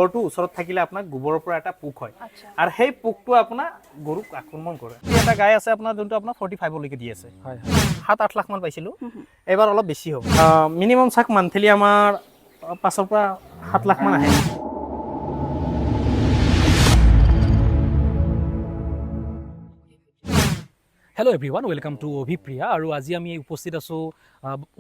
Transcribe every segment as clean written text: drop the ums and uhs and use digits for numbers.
গৰুটো ওচৰত থাকিলে আপোনাৰ গোবৰৰ পৰা এটা পোক হয় আৰু সেই পোকটো আপোনাৰ গৰুক আক্ৰমণ কৰে। এটা গাই আছে আপোনাৰ যোনটো আপোনাৰ 45 লৈকে দি আছে। 7-8 লাখ মান পাইছিলো। এবাৰ অলপ বেছি হ'ব। মিনিমাম চাক মান্থলি আমাৰ 5 পৰা 7 লাখ মান আহে। Hello' everyone, welcome to Abhipriya. আৰু আজি আমি উপস্থিত আছোঁ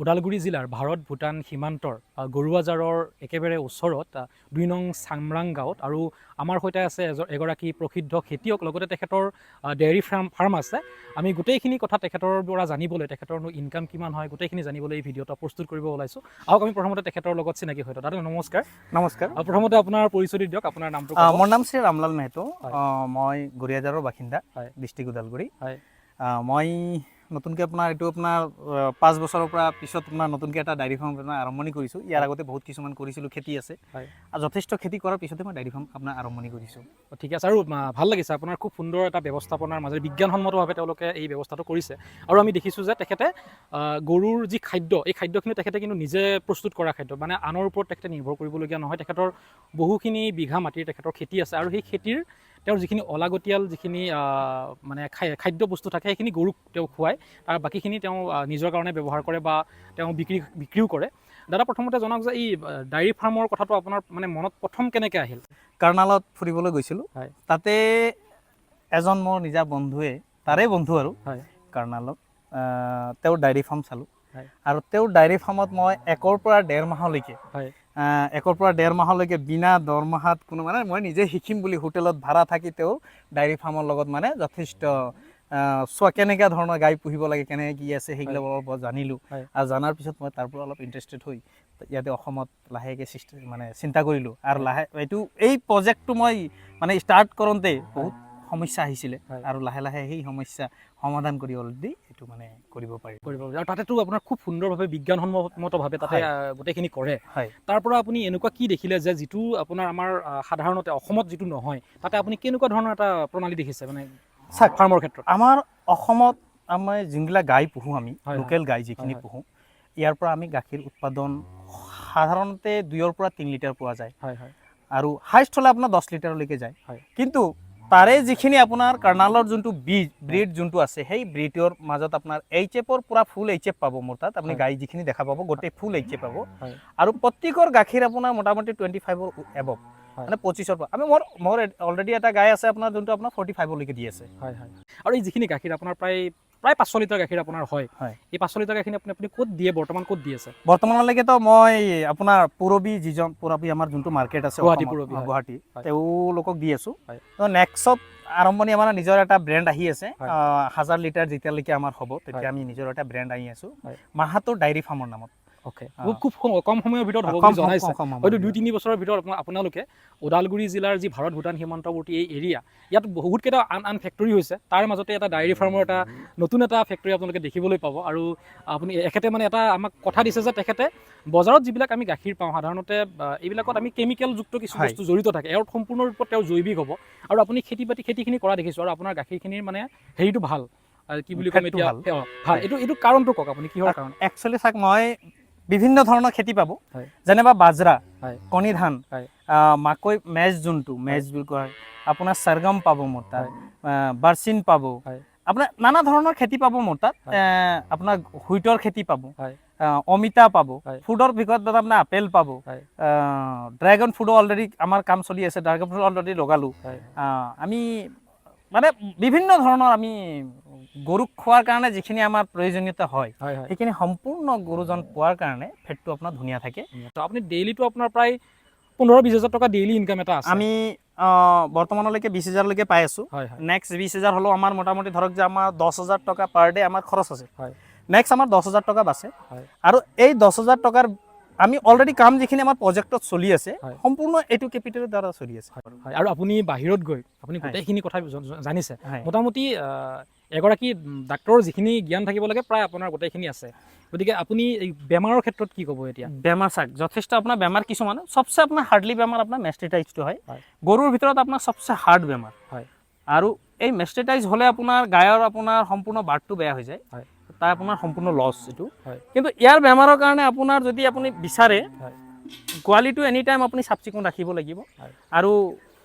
ওদালগুৰি জিলাৰ ভাৰত ভূটান সীমান্তৰ গৰুৱাজাৰৰ একেবাৰে ওচৰত 2 নং চামৰাং গাঁৱত। আৰু আমাৰ সৈতে আছে এগৰাকী প্ৰসিদ্ধ খেতিয়ক, লগতে তেখেতৰ ডেইৰী ফাৰ্ম আছে। আমি গোটেইখিনি কথা তেখেতৰ পৰা জানিবলৈ, তেখেতৰ ইনকাম কিমান হয় গোটেইখিনি জানিবলৈ এই ভিডিঅ'টো প্ৰস্তুত কৰিব ওলাইছোঁ। আহক আমি প্ৰথমতে তেখেতৰ লগত চিনাকি হয়তো। দাদা নমস্কাৰ। নমস্কাৰ। প্ৰথমতে আপোনাৰ পৰিচয় দিয়ক, আপোনাৰ নামটো। মোৰ নাম শ্ৰী ৰামলাল মেহতো। মই গৰিয়াজাৰৰ বাসিন্দা, ডিষ্ট্ৰিক্ট ওদালগুৰি। মই নতুনকৈ আপোনাৰ এইটো আপোনাৰ 5 বছৰৰ পৰা পিছত আপোনাৰ নতুনকৈ এটা ডায়েৰী ফাৰ্ম আৰম্ভণি কৰিছোঁ। ইয়াৰ আগতে বহুত কিছুমান কৰিছিলোঁ, খেতি আছে আৰু যথেষ্ট খেতি কৰাৰ পিছতে মই ডায়েৰী ফাৰ্ম আপোনাৰ আৰম্ভণি কৰিছোঁ। ঠিক আছে। আৰু ভাল লাগিছে আপোনাৰ খুব সুন্দৰ এটা ব্যৱস্থাপনাৰ মাজেৰে বিজ্ঞানসন্মতভাৱে তেওঁলোকে এই ব্যৱস্থাটো কৰিছে। আৰু আমি দেখিছোঁ যে তেখেতে গৰুৰ যি খাদ্য, এই খাদ্যখিনি তেখেতে কিন্তু নিজে প্ৰস্তুত কৰা খাদ্য, মানে আনৰ ওপৰত তেখেতে নিৰ্ভৰ কৰিবলগীয়া নহয়। তেখেতৰ বহুখিনি বিঘা মাটিৰ তেখেতৰ খেতি আছে আৰু সেই খেতিৰ তেওঁৰ যিখিনি অলাগতিয়াল যিখিনি মানে খাদ্য বস্তু থাকে সেইখিনি গৰুক তেওঁ খুৱায়, আৰু বাকীখিনি তেওঁ নিজৰ কাৰণে ব্যৱহাৰ কৰে বা তেওঁ বিক্ৰীও কৰে। দাদা প্ৰথমতে জনাওক যে এই ডায়েৰী ফাৰ্মৰ কথাটো আপোনাৰ মানে মনত প্ৰথম কেনেকৈ আহিল? কাৰ্ণালত ফুৰিবলৈ গৈছিলোঁ, তাতে এজন মোৰ নিজা বন্ধুৱে, তাৰে বন্ধু আৰু কাৰ্ণালত তেওঁৰ ডায়েৰী ফাৰ্ম চালোঁ। আৰু তেওঁৰ ডায়েৰী ফাৰ্মত মই 1 পৰা 1.5 মাহলৈকে 1 পৰা 1.5 মাহলৈকে বিনা দৰমহাত কোনো মানে মই নিজে শিকিম বুলি হোটেলত ভাড়া থাকি তেওঁ ডায়েৰী ফাৰ্মৰ লগত মানে যথেষ্ট চোৱা কেনেকুৱা ধৰণৰ গাই পুহিব লাগে, কেনেকৈ কি আছে সেইবিলাক অলপ জানিলোঁ। আৰু জনাৰ পিছত মই তাৰ পৰা অলপ ইণ্টাৰেষ্টেড হৈ ইয়াতে অসমত লাহেকৈ মানে চিন্তা কৰিলোঁ। আৰু এই প্ৰজেক্টটো মই মানে ষ্টাৰ্ট কৰোঁতে বহুত সমস্যা আহিছিলে আৰু লাহে লাহে সেই সমস্যা সমাধান কৰি অলৰেডি এইটো মানে কৰিব পাৰি। আৰু তাতেতো আপোনাৰ খুব সুন্দৰভাৱে বিজ্ঞানসন্মতভাৱে তাতে গোটেইখিনি কৰে। তাৰ পৰা আপুনি এনেকুৱা কি দেখিলে যে যিটো আপোনাৰ আমাৰ সাধাৰণতে অসমত যিটো নহয়, তাতে আপুনি কেনেকুৱা ধৰণৰ এটা প্ৰণালী দেখিছে মানে ফাৰ্মৰ ক্ষেত্ৰত? আমাৰ অসমত আমি যোনবিলাক গাই পুহোঁ, আমি লোকেল গাই যিখিনি পুহোঁ, ইয়াৰ পৰা আমি গাখীৰ উৎপাদন সাধাৰণতে 2 পৰা 3 লিটাৰ পোৱা যায়। আৰু হাইষ্ট হ'লে আপোনাৰ 10 লিটাৰলৈকে যায়। কিন্তু তাৰে যিখিনি আপোনাৰ কাৰ্ণালৰ যোনটো ব্ৰিড যোনটো আছে, সেই ব্ৰিডৰ মাজত আপোনাৰ HF পুৰা ফুল HF পাব। মোৰ তাত আপুনি গাই যিখিনি দেখা পাব গোটেই ফুল HF পাব। আৰু প্ৰত্যেকৰ গাখীৰ আপোনাৰ মোটামুটি 25 এবভ, মানে 25-ৰ পৰা। মোৰ অলৰেডি এটা গাই আছে আপোনাৰ যোনটো আপোনাৰ 45 লৈকে দি আছে। আৰু এই যিখিনি গাখীৰ আপোনাৰ প্ৰায় 500 লিটাৰ গাখীৰ আপোনাৰ হয়, এই 500 লিটাৰ গাখীৰ আপুনি ক'ত দিয়ে, বৰ্তমান ক'ত দি আছে? বৰ্তমানলৈকেতো মই আপোনাৰ পুৰবী আমাৰ যোনটো মাৰ্কেট আছে গুৱাহাটী, তেওঁলোকক দি আছোঁ। নেক্সট আৰম্ভণি আমাৰ নিজৰ এটা ব্ৰেণ্ড আহি আছে। 1000 লিটাৰ যেতিয়ালৈকে আমাৰ হ'ব তেতিয়া আমি নিজৰ এটা ব্ৰেণ্ড আহি আছোঁ, মাহাতো ডায়েৰী ফাৰ্মৰ নামত। খুব কম সময়ৰ ভিতৰত হ'ব বুলি জনাইছে। হয়তো 2-3 বছৰৰ ভিতৰত আপোনালোকে ওদালগুৰি জিলাৰ যি ভাৰত ভূটান সীমান্তৱৰ্তী এই এৰিয়া, ইয়াত বহুতকেইটা আন ফেক্টৰী হৈছে, তাৰ মাজতে এটা ডায়েৰী ফাৰ্মৰ এটা নতুন এটা ফেক্টৰী আপোনালোকে দেখিবলৈ পাব। আৰু আপুনি এখেতে মানে এটা আমাক কথা দিছে যে তেখেতে বজাৰত যিবিলাক আমি গাখীৰ পাওঁ সাধাৰণতে এইবিলাকত আমি কেমিকেলযুক্ত কিছু বস্তু জড়িত থাকে, ইয়াৰ সম্পূৰ্ণ ৰূপত তেওঁ জৈৱিক হ'ব। আৰু আপুনি খেতিখিনি কৰা দেখিছোঁ, আৰু আপোনাৰ গাখীৰখিনিৰ মানে হেৰিটো ভাল, কি বুলি ক'ম এতিয়া, ভাল। এইটো কাৰণটো কওক আপুনি, কিহৰ কাৰণ? একচুৱেলি চাওক, মই বিভিন্ন ধৰণৰ খেতি পাব, যেনেবা বাজৰা, কণী ধান, মাকৈ, যোনটো মেজ বুলি কোৱা হয়, আপোনাৰ সৰগম পাব মোৰ তাত, বাৰ্চিন পাব, আপোনাৰ নানা ধৰণৰ খেতি পাব মোৰ তাত। আপোনাৰ হুইটৰ খেতি পাব, অমিতা পাব, ফুডৰ ভিতৰত আপোনাৰ আপেল পাব, ড্ৰেগন ফ্ৰুটো অলৰেডি আমাৰ কাম চলি আছে, ড্ৰেগন ফ্ৰুট অলৰেডি লগালোঁ। আমি মানে বিভিন্ন ধৰণৰ আমি গৰুক খোৱাৰ কাৰণে যিখিনি আমাৰ প্ৰয়োজনীয়তা হয় সেইখিনি সম্পূৰ্ণ গৰুজন পোৱাৰ কাৰণে ফেটটো আপোনাৰ ধুনীয়া থাকে। আপুনি ডেইলিটো আপোনাৰ প্ৰায় 15-20 হাজাৰ টকা ডেইলি ইনকাম এটা আছে। আমি বৰ্তমানলৈকে 20,000লৈকে পাই আছোঁ। নেক্সট 20,000 হ'লেও আমাৰ মোটামুটি ধৰক যে আমাৰ 10,000 টকা পাৰ ডে আমাৰ খৰচ আছে। নেক্সট আমাৰ 10,000 টকা বাছে। আৰু এই 10,000 টকাৰ আমি অলৰেডি কাম যিখিনি আমাৰ প্ৰজেক্টত চলি আছে সম্পূৰ্ণ এইটো কেপিটেলৰ দ্বাৰা চলি আছে। আৰু আপুনি বাহিৰত গৈ আপুনি গোটেইখিনি কথা জানিছে, মোটামুটি এগৰাকী ডাক্তৰৰ যিখিনি জ্ঞান থাকিব লাগে প্ৰায় আপোনাৰ গোটেইখিনি আছে। গতিকে আপুনি এই বেমাৰৰ ক্ষেত্ৰত কি ক'ব এতিয়া? বেমাৰ চাওক, যথেষ্ট আপোনাৰ বেমাৰ কিছুমান সবচে আপোনাৰ হাৰ্ডলি বেমাৰ আপোনাৰ মেষ্টিটাইজটো হয়। গৰুৰ ভিতৰত আপোনাৰ সবচে হাৰ্ড বেমাৰ। আৰু এই মেষ্টিটাইজ হ'লে আপোনাৰ গায়ৰ আপোনাৰ সম্পূৰ্ণ বাৰ্ডটো বেয়া হৈ যায়, তাৰ আপোনাৰ সম্পূৰ্ণ লছ এইটো। কিন্তু ইয়াৰ বেমাৰৰ কাৰণে আপোনাৰ যদি আপুনি বিচাৰে গোৱালিটো এনি টাইম আপুনি চাফ চিকুণ ৰাখিব লাগিব আৰু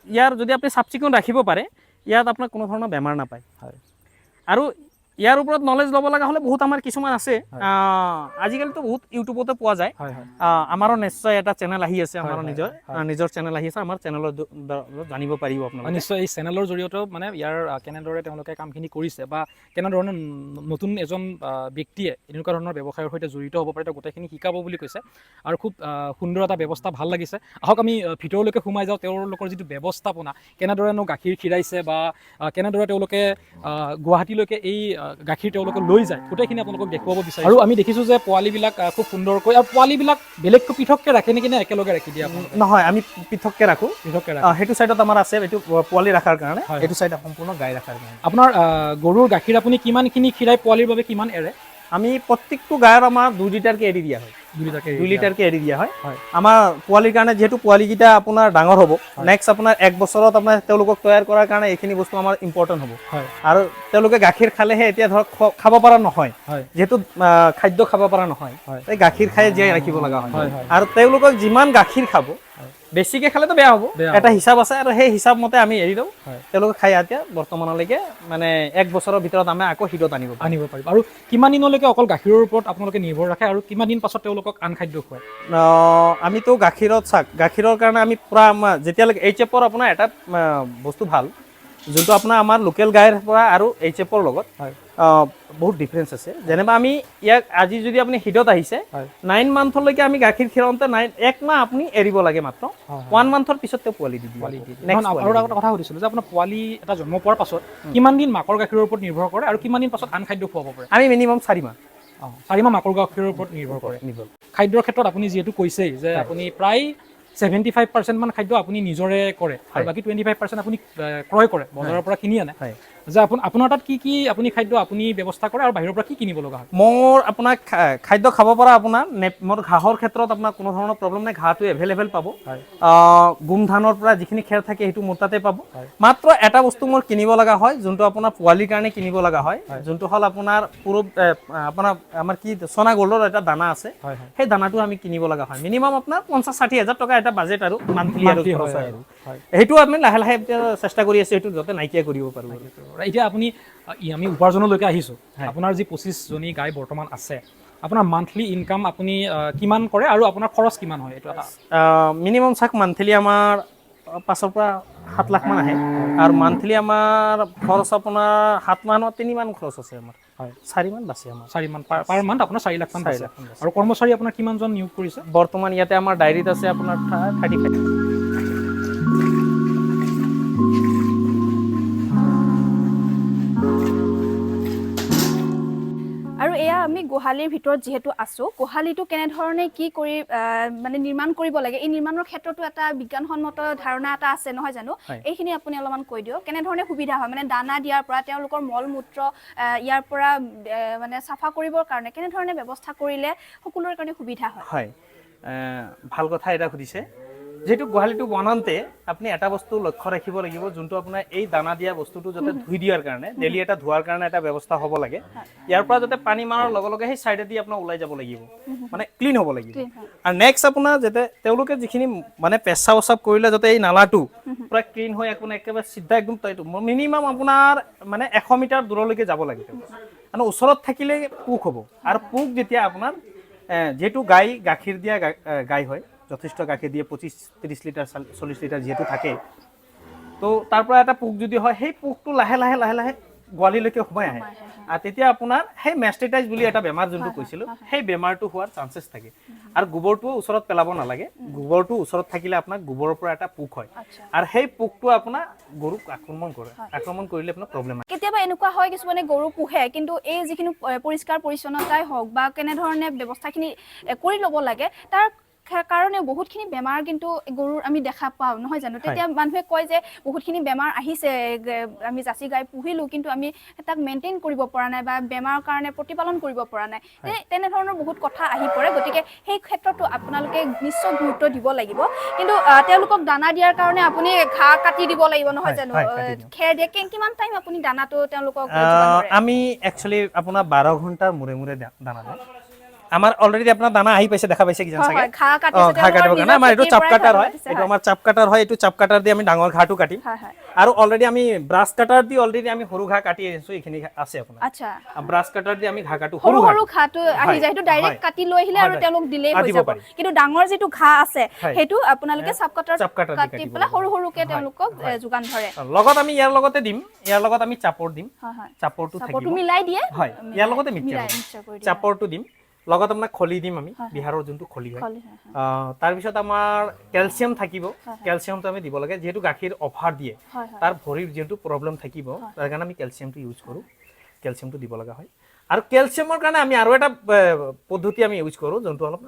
ইয়াৰ যদি আপুনি চাফ চিকুণ ৰাখিব পাৰে ইয়াত আপোনাৰ কোনো ধৰণৰ বেমাৰ নাপায় আৰু ইয়াৰ ওপৰত নলেজ ল'ব লগা হ'লে বহুত আমাৰ কিছুমান আছে আজিকালিতো বহুত ইউটিউবতে পোৱা যায় আমাৰো নিশ্চয় এটা চেনেল আহি আছে আমাৰ নিজৰ চেনেল আহি আছে আমাৰ চেনেলৰ জানিব পাৰিব আপোনালোকে নিশ্চয় এই চেনেলৰ জৰিয়তেও মানে ইয়াৰ কেনেদৰে তেওঁলোকে কামখিনি কৰিছে বা কেনেধৰণে নতুন এজন ব্যক্তিয়ে এনেকুৱা ধৰণৰ ব্যৱসায়ৰ সৈতে জড়িত হ'ব পাৰে তেওঁ গোটেইখিনি শিকাব বুলি কৈছে আৰু খুব সুন্দৰ এটা ব্যৱস্থা ভাল লাগিছে আহক আমি ভিতৰলৈকে সোমাই যাওঁ তেওঁলোকৰ যিটো ব্যৱস্থাপনা কেনেদৰেনো গাখীৰ খীৰাইছে বা কেনেদৰে তেওঁলোকে গুৱাহাটীলৈকে এই গাখীৰ তেওঁলোকে লৈ যায় গোটেইখিনি আপোনালোকক দেখুৱাব বিচাৰিছোঁ আৰু আমি দেখিছোঁ যে পোৱালিবিলাক খুব সুন্দৰকৈ আৰু পোৱালিবিলাক বেলেগকৈ পৃথককৈ ৰাখে নেকি নে একেলগে ৰাখি দিয়ে নহয় আমি পৃথককৈ ৰাখোঁ সেইটো চাইডত আমাৰ আছে এইটো পোৱালি ৰখাৰ কাৰণে এইটো চাইড সম্পূৰ্ণ গাই ৰখাৰ কাৰণে আপোনাৰ গৰুৰ গাখীৰ আপুনি কিমানখিনি খীৰাই পোৱালিৰ বাবে কিমান এৰে আমি প্ৰত্যেকটো গায়ৰ আমাৰ 2 লিটাৰকৈ এৰি দিয়া হয় 2 লিটাৰকৈ এৰি দিয়া হয় আমাৰ পোৱালিৰ কাৰণে যিহেতু পোৱালিকেইটা আপোনাৰ ডাঙৰ হ'ব নেক্সট আপোনাৰ 1 বছৰত আপোনাৰ তেওঁলোকক তৈয়াৰ কৰাৰ কাৰণে এইখিনি বস্তু আমাৰ ইম্পৰ্টেণ্ট হ'ব আৰু তেওঁলোকে গাখীৰ খালেহে এতিয়া ধৰক খাব পৰা নহয় যিহেতু খাদ্য খাব পৰা নহয় এই গাখীৰ খাই জীয়াই ৰাখিব লগা হয় আৰু তেওঁলোকক যিমান গাখীৰ খাব বেছিকৈ খালেতো বেয়া হ'ব এটা হিচাপ আছে আৰু সেই হিচাপ মতে আমি এৰি দিওঁ তেওঁলোকে খাই এতিয়া বৰ্তমানলৈকে মানে 1 বছৰৰ ভিতৰত আমি আকৌ হিদত আনিব পাৰিম আৰু কিমান দিনলৈকে অকল গাখীৰৰ ওপৰত আপোনালোকে নিৰ্ভৰ ৰাখে আৰু কিমান দিন পাছত তেওঁলোকক আন খাদ্য খুৱায় আমিতো গাখীৰত গাখীৰৰ কাৰণে আমি পূৰা যেতিয়ালৈকে HF আপোনাৰ এটা বস্তু ভাল যোনটো আপোনাৰ আমাৰ লোকেল গাইৰ পৰা আৰু HF লগত বহুত ডিফাৰেঞ্চ আছে যেনিবা আমি ইয়াক আজি যদি আপুনি হিদত আহিছে 9 মান্থলৈকে আমি গাখীৰ খীৰাওঁতে 1 মাহ আপুনি এৰিব লাগে মাত্ৰ 1 মান্থৰ পিছত তেওঁ পোৱালি দি দিয়ে আৰু এটা কথা সুধিছিলোঁ যে আপোনাৰ পোৱালি এটা জন্ম পোৱাৰ পাছত কিমান দিন মাকৰ গাখীৰৰ ওপৰত নিৰ্ভৰ কৰে আৰু কিমান দিন পাছত আন খাদ্য খুৱাব পাৰে আমি মিনিমাম 4 মাহ 4 মাহ মাকৰ গাখীৰৰ ওপৰত নিৰ্ভৰ কৰে খাদ্যৰ ক্ষেত্ৰত আপুনি যিহেতু কৈছেই যে আপুনি প্ৰায় 75% মান খাদ্য আপুনি নিজৰে কৰে আৰু বাকী 25% আপুনি ক্ৰয় কৰে বজাৰৰ পৰা কিনি আনে যে আপোনাৰ তাত কি আপুনি খাদ্য আপুনি ব্যৱস্থা কৰে আৰু বাহিৰৰ পৰা কি কিনিব লগা হয় মোৰ আপোনাৰ খাদ্য খাব পৰা আপোনাৰ মোৰ ঘাঁহৰ ক্ষেত্ৰত আপোনাৰ কোনো ধৰণৰ প্ৰব্লেম নাই ঘাঁহটো এভেইলেবল পাব গোমধানৰ পৰা যিখিনি খেৰ থাকে সেইটো মোৰ তাতে পাব মাত্ৰ এটা বস্তু মোৰ কিনিব লগা হয় যোনটো আপোনাৰ পোৱালিৰ কাৰণে কিনিব লগা হয় যোনটো হ'ল আপোনাৰ আপোনাৰ আমাৰ কি সোনা গল্ডৰ এটা দানা আছে সেই দানাটো আমি কিনিব লগা হয় মিনিমাম আপোনাৰ 50-60 হাজাৰ টকা এটা বাজেট আৰু মান্থলি আৰু খৰচ হয় আৰু সেইটো আমি লাহে লাহে চেষ্টা কৰি আছোঁ সেইটো যাতে নাইকিয়া কৰিব পাৰোঁ এতিয়া আপুনি আমি উপাৰ্জনলৈকে আহিছোঁ আপোনাৰ যি 25জনী গাই বৰ্তমান আছে আপোনাৰ মান্থলি ইনকাম আপুনি কিমান কৰে আৰু আপোনাৰ খৰচ কিমান হয় এইটো এটা মিনিমাম চাওক মান্থলি আমাৰ 5 পৰা 7 লাখ মান আহে আৰু মান্থলি আমাৰ খৰচ আপোনাৰ 7 মান 3 মান খৰচ আছে আমাৰ 4 মান বাছে আমাৰ 4 মান পাৰ মান্থ আপোনাৰ 4 লাখ মান বাছে আৰু কৰ্মচাৰী আপোনাৰ কিমানজন নিয়োগ কৰিছে বৰ্তমান ইয়াতে আমাৰ ডায়েৰীত আছে আপোনাৰ 35 আৰু এয়া আমি গোহালিৰ ভিতৰত যেহেতু আছোঁ গোহালিটো কেনেধৰণে কি কৰি মানে নিৰ্মাণ কৰিব লাগে এই নিৰ্মাণৰ ক্ষেত্ৰতো এটা বিজ্ঞানসন্মত ধাৰণা এটা আছে নহয় জানো এইখিনি আপুনি অলপমান কৈ দিয়ক কেনেধৰণে সুবিধা হয় মানে দানা দিয়াৰ পৰা তেওঁলোকৰ মল মূত্ৰ ইয়াৰ পৰা মানে চাফা কৰিবৰ কাৰণে কেনেধৰণে ব্যৱস্থা কৰিলে সকলোৰে কাৰণে সুবিধা হয় ভাল কথা এটা সুধিছে যেহেতু গোহালিটো বনাওঁতে আপুনি এটা বস্তু লক্ষ্য ৰাখিব লাগিব যোনটো আপোনাৰ এই দানা দিয়া বস্তুটো যাতে ধুই দিয়াৰ কাৰণে ডেইলি এটা ধোৱাৰ কাৰণে এটা ব্যৱস্থা হ'ব লাগে ইয়াৰ পৰা যাতে পানী মাৰাৰ লগে লগে সেই চাইডেদি আপোনাৰ ওলাই যাব লাগিব মানে ক্লিন হ'ব লাগিব আৰু নেক্সট আপোনাৰ যাতে তেওঁলোকে যিখিনি মানে পেচাব উচাব কৰিলে যাতে এই নালাটো পুৰা ক্লিন হৈ আপোনাৰ একেবাৰে চিধা একদম মিনিমাম আপোনাৰ মানে 100 মিটাৰ দূৰলৈকে যাব লাগে মানে ওচৰত থাকিলে পোক হ'ব আৰু পোক যেতিয়া আপোনাৰ যেহেতু গাখীৰ দিয়া গাই হয় যথেষ্ট গাখীৰ দিয়ে 25-30 লিটাৰ 40 লিটাৰ যেহেতু থাকে তো তাৰ পৰা এটা পোক যদি হয় সেই পোকটো লাহে লাহে লাহে লাহে গোৱালিলৈকে সোমাই আহে আৰু তেতিয়া আপোনাৰ সেই মেষ্টাইটাইজ বুলি এটা বেমাৰ যোনটো কৈছিলোঁ সেই বেমাৰটো হোৱাৰ চান্সেছ থাকে আৰু গোবৰটো ওচৰত পেলাব নালাগে গোবৰটো ওচৰত থাকিলে আপোনাৰ গোবৰৰ পৰা এটা পোক হয় আৰু সেই পোকটো আপোনাৰ গৰুক আক্ৰমণ কৰিলে আপোনাৰ প্ৰব্লেম হয় কেতিয়াবা এনেকুৱা হয় কিছুমানে গৰু পোহে কিন্তু এই যিখিনি পৰিষ্কাৰ পৰিচ্ছন্নতাই হওক বা কেনেধৰণে ব্যৱস্থাখিনি কৰি ল'ব লাগে তাৰ কাৰণে বহুতখিনি বেমাৰ কিন্তু গৰুৰ আমি দেখা পাওঁ নহয় জানো তেতিয়া মানুহে কয় যে বহুতখিনি বেমাৰ আহিছে আমি জাৰ্চি গাই পুহিলোঁ কিন্তু আমি তাক মেইনটেইন কৰিব পৰা নাই বা বেমাৰৰ কাৰণে প্ৰতিপালন কৰিব পৰা নাই তেনেধৰণৰ বহুত কথা আহি পৰে গতিকে সেই ক্ষেত্ৰতো আপোনালোকে নিশ্চয় গুৰুত্ব দিব লাগিব কিন্তু তেওঁলোকক দানা দিয়াৰ কাৰণে আপুনি ঘাঁহ কাটি দিব লাগিব নহয় জানো খেৰ দিয়ে কিমান টাইম আপুনি দানাটো তেওঁলোকক আমি একচুৱেলি আপোনাৰ 12 ঘণ্টাৰ মূৰে মূৰে দানা দিওঁ আমাৰ অলৰেডি আপোনাৰ দানা আহি পাইছে দেখা পাইছে কিজান চাগে ঘাঁহ কাটিছে ঘাঁহ কাটিবৰ কাৰণে আমাৰ এইটো চাপ কাটাৰ হয় কাটিছে, এইটো আমাৰ চাপ কাটাৰ হয় এইটো চাপ কাটাৰ দি আমি ডাঙৰ ঘাঁহটো কাটিম আৰু অলৰেডি আমি ব্ৰাছ কাটাৰ দি অলৰেডি আমি সৰু ঘাঁহ কাটি আছো এইখিনি আছে আপোনাৰ আচ্ছা ব্ৰাছ কাটাৰ দি আমি ঘাঁহ কাটো সৰু সৰু ঘাঁহটো আহি যায় সেইটো ডাইৰেক্ট কাটি লৈ আহিলে আৰু তেওঁলোক দিলেই হৈ যাব কিন্তু ডাঙৰ যেটো ঘাঁহ আছে হেতু আপোনালোকে চাপ কাটাৰ কাটি পেলা সৰু সৰুকে তেওঁলোকক যোগান ধৰে লগত আমি ইয়াৰ লগতে দিম ইয়াৰ লগত আমি চাপৰ দিম চাপৰটো থাকিব চাপৰটো মিলাই দিয়ে হয় ইয়াৰ লগতে মিলাই চাপৰটো দিম লগত আপোনাৰ খলি দিম আমি বিহাৰৰ যোনটো খলি হয় তাৰ পিছত আমাৰ ক্যালসিয়াম থাকিব ক্যালসিয়ামটো আমি দিব লাগে যেহেতু গাখীৰ অফাৰ দিয়ে তাৰ ভৰিৰ যেটো প্ৰবলেম থাকিব তাৰ কাৰণে আমি ক্যালসিয়ামটো ইউজ কৰো ক্যালসিয়ামটো দিব লগা হয় আৰু ক্যালসিয়ামৰ কাৰণে আমি আৰু এটা পদ্ধতি আমি ইউজ কৰো যোনটো অলপ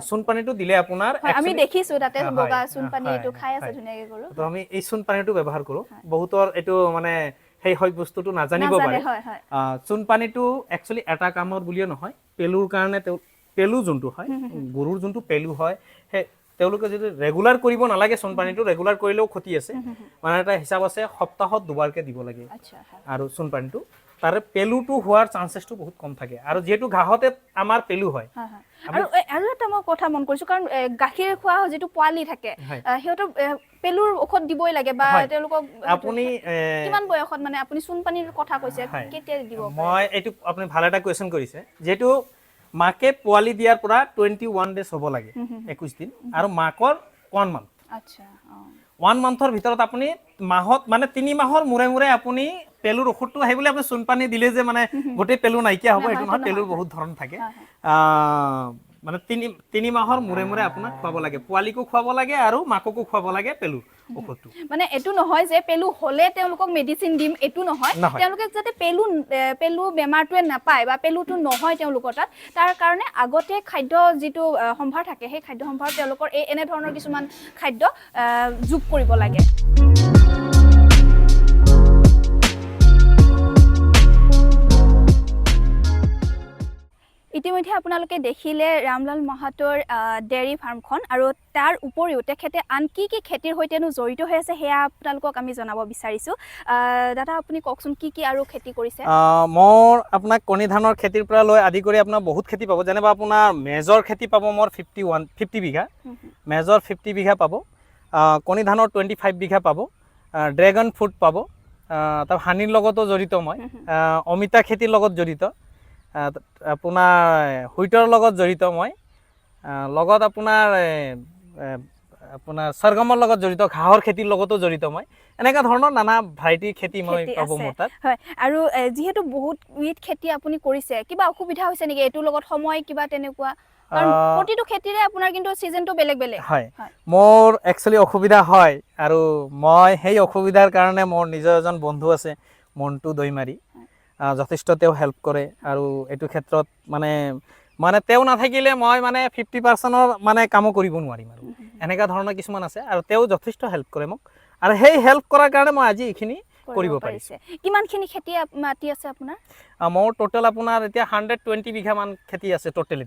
চুনপানীটো দিলে আপোনাৰ আমি দেখিছো তাতে বগা চুনপানীটো খাই আছে ধুনিয়াকে কৰো তো আমি এই চুনপানীটো ব্যৱহাৰ কৰো বহুতৰ এটো মানে সেই হয় বস্তুটো নাজানিব পাৰে চুনপানীটো একচুয়ালি এটা কামৰ বুলিও নহয় পেলুৰ কাৰণে পেলু যোনটো হয় গৰুৰ যোনটো পেলু হয় হে তেওঁলোকে যদি ৰেগুলাৰ কৰিব নালাগে চুনপানীটো ৰেগুলাৰ কৰিলেও ক্ষতি আছে মানে এটা হিচাপ আছে সপ্তাহত দুবাৰকে দিব লাগে আৰু চুনপানীটো তাৰে পেলুটো হোৱাৰ চান্সেসটো বহুত কম থাকে আৰু যেহেতু ঘাহতে আমাৰ পেলু হয় আৰু এটা মই কথা মন কৰিছো কাৰণ গাখীৰ খোৱা যেটো পোৱালি থাকে হেতৰ পেলুৰ ঔষধ দিবই লাগে বা তেওঁলোকক আপুনি কিমান বয়সত মানে আপুনি চুনপানীৰ কথা কৈছে কেতিয়া দিব মই এটো আপুনি ভাল এটা কোৱেশ্চন কৰিছে যেটো মাকে পোৱালি দিয়াৰ পৰা 21 ডেজ হ'ব লাগে 21 দিন আৰু মাকৰ 1 মান্থ আচ্ছা 1 মান্থৰ ভিতৰত আপুনি মাহত মানে 3 মাহৰ মুৰে মুৰে আপুনি পেলুৰ ঔষধটো আহিবলে আপুনি চুনপানী দিলে যে মানে গোটে পেলু নাইকিয়া হ'ব এটো নহয় পেলুৰ বহুত ধৰণ থাকে মানে 3 মাহৰ মুৰে মুৰে আপোনাক খুৱাব লাগে পোৱালিকো খুৱাব লাগে আৰু মাককো খুৱাব লাগে পেলু ঔষধটো মানে এটো নহয় যে পেলু হলে তেওঁলোকক মেডিসিন দিম এটো নহয় তেওঁলোকে যাতে পেলু বেমাৰটোৱে নাপায় বা পেলুটো নহয় তেওঁলোকৰ তাৰ কাৰণে আগতে খাদ্য যেটো সম্ভাৰ থাকে সেই খাদ্য সম্ভাৰ তেওঁলোকৰ এই এনে ধৰণৰ কিছুমান খাদ্য যোগ কৰিব লাগে ইতিমধ্যে আপোনালোকে দেখিলে ৰামলাল মাহাতৰ ডেয়াৰী ফাৰ্মখন আৰু তাৰ উপৰিও তেখেতে আন কি খেতিৰ হৈতেনো জড়িত হৈ আছে হেয়া আপোনালোকক আমি জনাব বিচাৰিছো দাদা আপুনি কওকচোন কি আৰু খেতি কৰিছে মোৰ আপোনাক কণী ধানৰ খেতিৰ পৰা লৈ আদি কৰি আপোনাৰ বহুত খেতি পাব যেনেবা আপোনাৰ মেজৰ খেতি পাব মোৰ 50 বিঘা মেজৰ 50 বিঘা পাব কণী ধানৰ 25 বিঘা পাব ড্ৰেগন ফ্ৰুট পাব তাৰ হানিৰ লগতো জড়িত মই অমিতা খেতিৰ লগত জড়িত আপোনাৰ হুইটৰ লগত জড়িত মই লগত আপোনাৰ সৰগমৰ লগত জড়িত ঘাহৰ খেতিৰ লগতো জড়িত মই এনেকা ধৰণৰ নানা ভ্যাৰাইটি খেতি মই পাব মতাত হয় আৰু যেহেতু বহুত উইথ খেতি আপুনি কৰিছে কিবা অসুবিধা হৈছে নেকি এটোৰ লগত সময় কিবা তেনেকুৱা কাৰণ প্ৰতিটো খেতিৰে আপোনাৰ কিন্তু সিজনটো বেলেগ বেলেগ হয় মোৰ একচুয়ালি অসুবিধা হয় আৰু মই সেই অসুবিধাৰ কাৰণে মোৰ নিজৰ এজন বন্ধু আছে মন্টু দৈমাৰী যথেষ্ট তেও হেল্প কৰে আৰু এটো ক্ষেত্ৰত মানে তেও নাথাকিলে মই মানে 50% মানে কাম কৰিব নোৱাৰিম আৰু এনেকা ধৰণৰ কিছুমান আছে আৰু তেও যথেষ্ট হেল্প কৰে মোক আৰু সেই হেল্প কৰাৰ কাৰণে মই আজি এখিনি কৰিব পাৰিছে কিমানখিনি খেতি মাটি আছে আপোনাৰ মোৰ টোটাল আপোনাৰ এতিয়া 120 বিঘা মান খেতি আছে টোটাল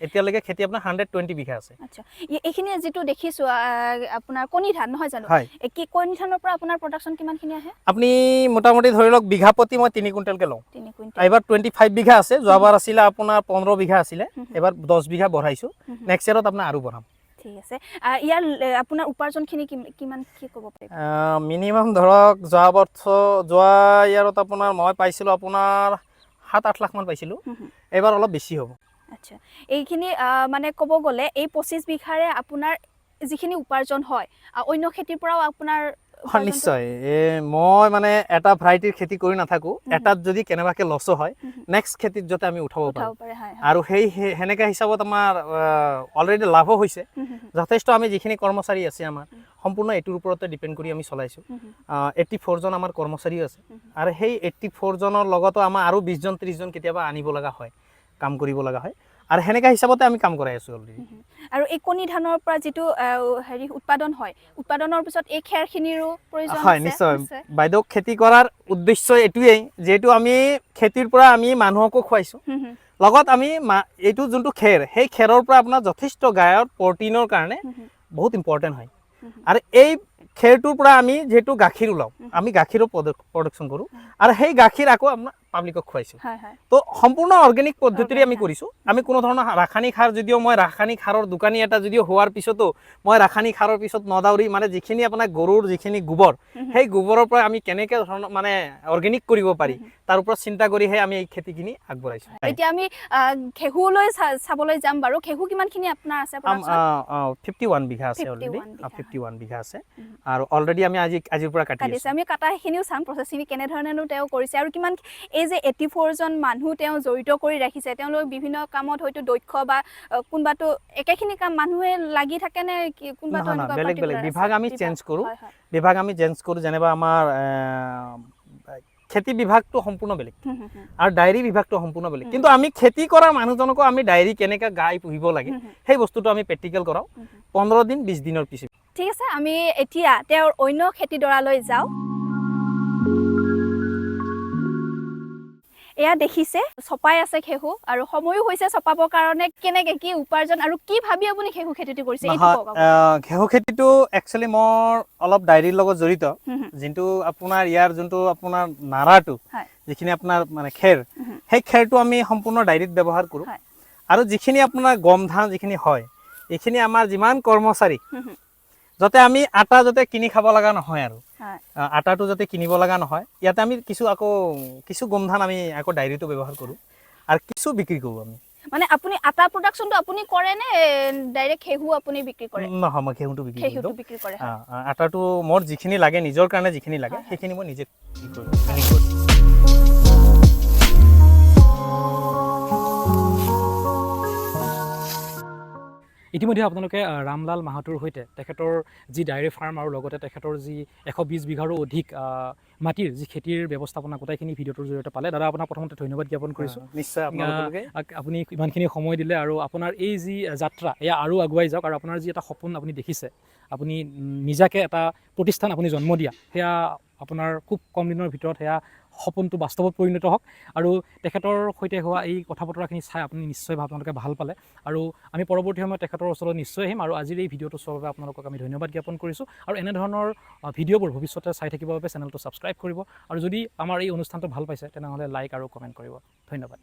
এতিয়ালৈকে খেতি আপোনাৰ 120 বিঘা আছে আচ্ছা এইখিনি যেটো দেখিছো আপোনাৰ কণী ধান নহয় জানো কি কণী ধানৰ পৰা আপোনাৰ প্ৰডাকশন কিমানখিনি আহে আপুনি মোটামুটি ধৰি লওক বিঘা প্ৰতি মই 3 কুইন্টালকে লওঁ 3 কুইন্টাল এবাৰ 25 বিঘা আছে যোৱাবাৰ আছিল আপোনাৰ 15 বিঘা আছিল এবাৰ 10 বিঘা বঢ়াইছো নেক্সট ইয়াৰত আপোনাৰ আৰু বঢ়াম ঠিক আছে ইয়াৰ আপোনাৰ উপাৰ্জনখিনি কিমান কি ক'ব পাৰিব মিনিমাম ধৰক যোৱা ইয়াৰত আপোনাৰ মই পাইছিলো আপোনাৰ 7-8 লাখ মান পাইছিলো এবাৰ অলপ বেছি হ'ব আচ্ছা এইখিনি মানে ক'ব গ'লে এই 25 বিঘাৰে আপোনাৰ যিখিনি উপাৰ্জন হয় অন্য খেতিৰ পৰাও আপোনাৰ নিশ্চয় মই মানে এটা ভ্যাৰাইটিৰ খেতি কৰি নাথাকো এটাত যদি কেনেবাকে লছ হয় নেক্সট খেতিত যতে আমি উঠাব পাৰো আৰু সেই হেনেকা হিচাপত আমাৰ অলৰেডি লাভ হৈছে যথেষ্ট আমি যিখিনি কৰ্মচাৰী আছে আমাৰ সম্পূৰ্ণ এটোৰ ওপৰতে ডিপেন্ড কৰি আমি চলাইছো 84 জন আমাৰ কৰ্মচাৰী আছে আৰু সেই 84 জনৰ লগতো আমাৰ আৰু 20 জন 30 জন কেতিয়াবা আনিব লগা হয় কাম কৰিব লগা হয় আৰু হেনেকা হিচাপতে আমি কাম কৰাই আছো অলৰেডি আৰু এই কণী ধানৰ পৰা যেটো হেৰি উৎপাদন হয় উৎপাদনৰ পিছত এই খেৰখিনিৰো প্ৰয়োজন আছে হয় নিশ্চয় বাইদেউ খেতি কৰাৰ উদ্দেশ্য এটোই যেটো আমি খেতিৰ পৰা আমি মানুহকো খুৱাইছো লগত আমি এটো যোনটো খেৰ সেই খেৰৰ পৰা আপোনাৰ যথেষ্ট গায়ৰ প্ৰটিনৰ কাৰণে বহুত ইম্পৰ্টেন্ট হয় আৰু এই খেৰটোৰ পৰা আমি যেটো গাখীৰ ওলাও আমি গাখীৰৰ প্ৰডাকশন কৰো আৰু সেই গাখীৰ আকৌ আপোনাৰ পাব্লিকক খুৱাইছোঁ হয় হয় তো সম্পূৰ্ণ অৰ্গেনিক পদ্ধতিৰে আমি কৰিছোঁ আমি কোনো ধৰণৰ ৰাসায়নিক সাৰ যদিও মই ৰাসায়নিক সাৰৰ দোকানী এটা যদিও হোৱাৰ পিছতো মই ৰাসায়নিক সাৰৰ পিছত নদাউৰি মানে যিখিনি আপোনাৰ গৰুৰ যিখিনি গোবৰ সেই গোবৰৰ পৰা আমি কেনেকৈ ধৰণৰ মানে অৰ্গেনিক কৰিব পাৰি তাৰ ওপৰত চিন্তা কৰিহে আমি এই খেতিখিনি আগবঢ়াইছোঁ এতিয়া আমি ঘেহুলৈ চাবলৈ যাম বাৰু ঘেহু কিমানখিনি আপোনাৰ আছে 51 বিঘা আছে অলৰেডি 51 বিঘা আছে আৰু অলৰেডি আমি আজিৰ পৰা কাটিছোঁ আমি কাটা সেইখিনিও চাম প্ৰচেছিং কেনেধৰণেনো তেওঁ কৰিছে আৰু কিমান এই যে 84 জন মানুহ তেওঁ জড়িত কৰি ৰাখিছে তেওঁলোক বিভিন্ন কামত হয়তো দক্ষ বা কোনবাটো একেখিনি কাম মানুহে লাগি থাকে নে কোনবাটো এনেকুৱা বেলেগ বেলেগ বিভাগ আমি চেঞ্জ কৰোঁ বিভাগ আমি চেঞ্জ কৰোঁ যেনেবা আমাৰ খেতি বিভাগটো সম্পূৰ্ণ বেলেগ আৰু ডায়েৰী বিভাগটো সম্পূৰ্ণ বেলেগ কিন্তু আমি খেতি কৰা মানুহজনকো আমি ডায়েৰী কেনেকৈ গাই পুহিব লাগে সেই বস্তুটো আমি প্ৰেক্টিকেল কৰাওঁ 15 দিন 20 দিনৰ পিছত ঠিক আছে আমি এতিয়া তেওঁৰ অন্য খেতিডৰালৈ যাওঁ এয়া দেখিছে চপাই আছে ঘেহু আৰু সময়ো হৈছে চপাবৰ কাৰণে কেনেকৈ কি উপাৰ্জন আৰু কি ভাবি আপুনি ঘেহু খেতিটো কৰিছে এইটো কওক ঘেহু খেতিটো একচুৱেলি মোৰ অলপ ডায়েৰীৰ লগত জড়িত যোনটো আপোনাৰ ইয়াৰ যোনটো আপোনাৰ নাৰাটো যিখিনি আপোনাৰ মানে খেৰ সেই খেৰটো আমি সম্পূৰ্ণ ডায়েৰীত ব্যৱহাৰ কৰোঁ আৰু যিখিনি আপোনাৰ গম ধান যিখিনি হয় এইখিনি আমাৰ যিমান কৰ্মচাৰী যাতে আমি আটা যাতে কিনি খাব লগা নহয় আৰু আটাটো যাতে কিনিব লগা নহয় ইয়াতে আমি কিছু গম ধান আমি আকৌ ডায়েৰীটো ব্যৱহাৰ কৰোঁ আৰু কিছু বিক্ৰী কৰোঁ আমি মানে আপুনি আটা প্ৰডাকশনটো আপুনি কৰে নে ডাইৰেক্ট ঘেহু আপুনি বিক্ৰী কৰে নহয় মই ঘেহুটো বিক্ৰী কৰে আটাটো মোৰ যিখিনি লাগে নিজৰ কাৰণে যিখিনি লাগে সেইখিনি মই নিজে কৰোঁ ইতিমধ্যে আপোনালোকে ৰামলাল মাহাতুৰ সৈতে তেখেতৰ যি ডায়েৰী ফাৰ্ম আৰু লগতে তেখেতৰ যি 120 বিঘাৰো অধিক মাটিৰ যি খেতিৰ ব্যৱস্থাপনা গোটেইখিনি ভিডিঅ'টোৰ জৰিয়তে পালে দাদা আপোনাক প্ৰথমতে ধন্যবাদ জ্ঞাপন কৰিছোঁ নিশ্চয় আপোনালোকে আপুনি ইমানখিনি সময় দিলে আৰু আপোনাৰ এই যি যাত্ৰা এয়া আৰু আগুৱাই যাওক আৰু আপোনাৰ যি এটা সপোন আপুনি দেখিছে আপুনি নিজাকে এটা প্ৰতিষ্ঠান আপুনি জন্ম দিয়া সেয়া আপোনাৰ খুব কম দিনৰ ভিতৰত সেয়া সপোনটো বাস্তৱত পৰিণত হওক আৰু তেখেতৰ সৈতে হোৱা এই কথা বতৰাখিনি চাই আপুনি নিশ্চয় আপোনালোকে ভাল পালে আৰু আমি পৰৱৰ্তী সময়ত তেখেতৰ ওচৰলৈ নিশ্চয় আহিম আৰু আজিৰ এই ভিডিঅ'টো চোৱাৰ বাবে আপোনালোকক আমি ধন্যবাদ জ্ঞাপন কৰিছোঁ আৰু এনেধৰণৰ ভিডিঅ'বোৰ ভৱিষ্যতে চাই থাকিবৰ বাবে চেনেলটো ছাবস্ক্ৰাইব কৰিব আৰু যদি আমাৰ এই অনুষ্ঠানটো ভাল পাইছে তেনেহ'লে লাইক আৰু কমেণ্ট কৰিব ধন্যবাদ